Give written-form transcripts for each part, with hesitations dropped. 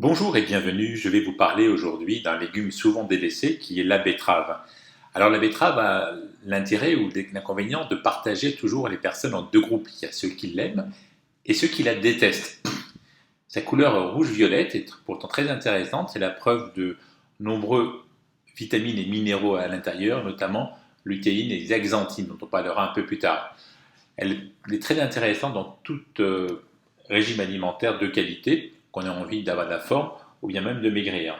Bonjour et bienvenue, je vais vous parler aujourd'hui d'un légume souvent délaissé qui est la betterave. Alors la betterave a l'intérêt ou l'inconvénient de partager toujours les personnes en deux groupes. Il y a ceux qui l'aiment et ceux qui la détestent. Sa couleur rouge-violette est pourtant très intéressante, c'est la preuve de nombreux vitamines et minéraux à l'intérieur, notamment lutéine et zeaxanthine, dont on parlera un peu plus tard. Elle est très intéressante dans tout régime alimentaire de qualité, qu'on ait envie d'avoir de la forme ou bien même de maigrir.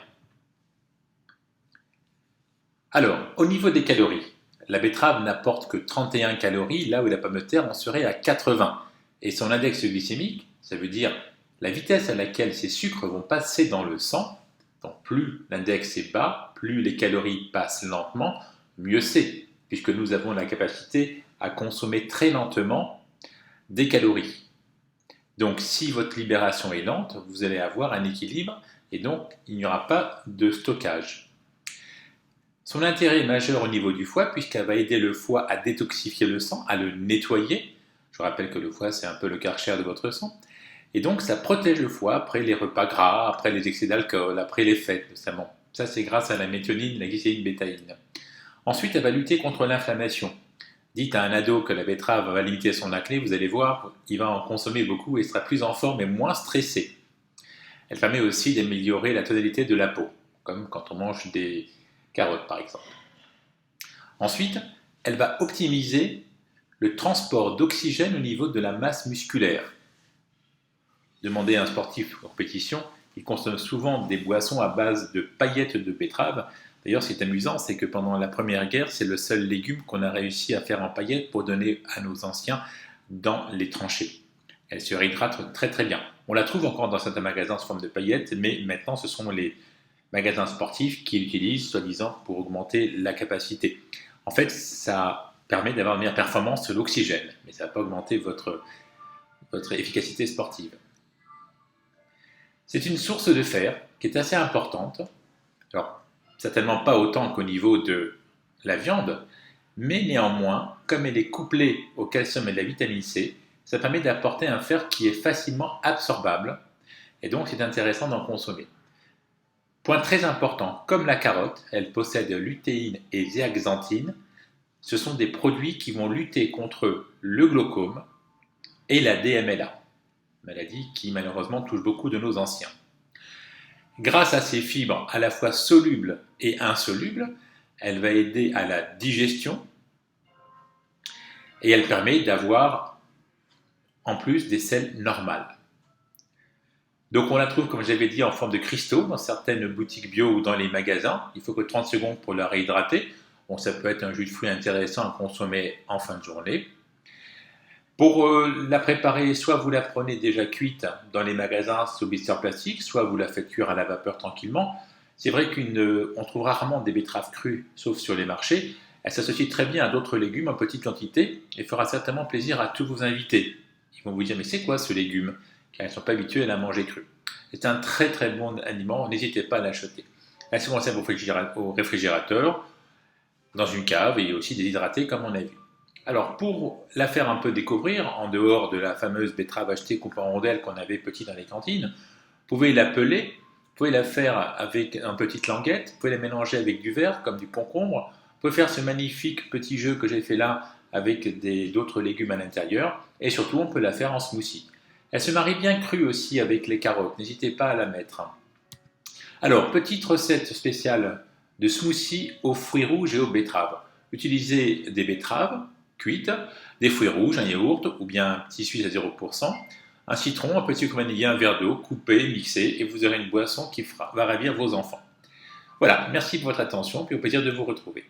Alors, au niveau des calories, la betterave n'apporte que 31 calories, là où la pomme de terre en serait à 80. Et son index glycémique, ça veut dire la vitesse à laquelle ces sucres vont passer dans le sang, donc plus l'index est bas, plus les calories passent lentement, mieux c'est, puisque nous avons la capacité à consommer très lentement des calories. Donc si votre libération est lente, vous allez avoir un équilibre et donc il n'y aura pas de stockage. Son intérêt est majeur au niveau du foie puisqu'elle va aider le foie à détoxifier le sang, à le nettoyer. Je rappelle que le foie c'est un peu le Karcher de votre sang. Et donc ça protège le foie après les repas gras, après les excès d'alcool, après les fêtes notamment. Ça c'est grâce à la méthionine, la glycéine bétaïne. Ensuite elle va lutter contre l'inflammation. Dites à un ado que la betterave va limiter son acné, vous allez voir, il va en consommer beaucoup et sera plus en forme et moins stressé. Elle permet aussi d'améliorer la tonalité de la peau, comme quand on mange des carottes par exemple. Ensuite, elle va optimiser le transport d'oxygène au niveau de la masse musculaire. Demandez à un sportif en compétition, il consomme souvent des boissons à base de paillettes de betterave. D'ailleurs, ce qui est amusant, c'est que pendant la Première Guerre, c'est le seul légume qu'on a réussi à faire en paillettes pour donner à nos anciens dans les tranchées. Elle se réhydrate très très bien. On la trouve encore dans certains magasins sous forme de paillettes, mais maintenant ce sont les magasins sportifs qui l'utilisent, soi-disant, pour augmenter la capacité. En fait, ça permet d'avoir une meilleure performance sur l'oxygène, mais ça ne va pas augmenter votre efficacité sportive. C'est une source de fer qui est assez importante. Alors, certainement pas autant qu'au niveau de la viande, mais néanmoins, comme elle est couplée au calcium et de la vitamine C, ça permet d'apporter un fer qui est facilement absorbable, et donc c'est intéressant d'en consommer. Point très important, comme la carotte, elle possède lutéine et zeaxanthine. Ce sont des produits qui vont lutter contre le glaucome et la DMLA, maladie qui malheureusement touche beaucoup de nos anciens. Grâce à ces fibres à la fois solubles et insolubles, elle va aider à la digestion et elle permet d'avoir en plus des sels normales. Donc on la trouve, comme j'avais dit, en forme de cristaux dans certaines boutiques bio ou dans les magasins. Il faut que 30 secondes pour la réhydrater. Bon, ça peut être un jus de fruits intéressant à consommer en fin de journée. Pour la préparer, soit vous la prenez déjà cuite dans les magasins sous blister plastique, soit vous la faites cuire à la vapeur tranquillement. C'est vrai qu'on trouve rarement des betteraves crues, sauf sur les marchés. Elle s'associe très bien à d'autres légumes en petite quantité et fera certainement plaisir à tous vos invités. Ils vont vous dire, mais c'est quoi ce légume? Car ils ne sont pas habitués à la manger crue. C'est un très très bon aliment, n'hésitez pas à l'acheter. Elle se conserve au réfrigérateur, dans une cave et aussi déshydratée comme on a vu. Alors, pour la faire un peu découvrir, en dehors de la fameuse betterave achetée coupée en rondelles qu'on avait petite dans les cantines, vous pouvez la peler, vous pouvez la faire avec une petite languette, vous pouvez la mélanger avec du verre, comme du concombre, vous pouvez faire ce magnifique petit jeu que j'ai fait là, avec d'autres légumes à l'intérieur, et surtout, on peut la faire en smoothie. Elle se marie bien crue aussi avec les carottes, n'hésitez pas à la mettre. Alors, petite recette spéciale de smoothie aux fruits rouges et aux betteraves. Utilisez des betteraves cuites, des fruits rouges, un yaourt ou bien un petit suisse à 0%, un citron, un petit sucre vanillé, un verre d'eau, coupé, mixé, et vous aurez une boisson qui va ravir vos enfants. Voilà, merci pour votre attention, puis au plaisir de vous retrouver.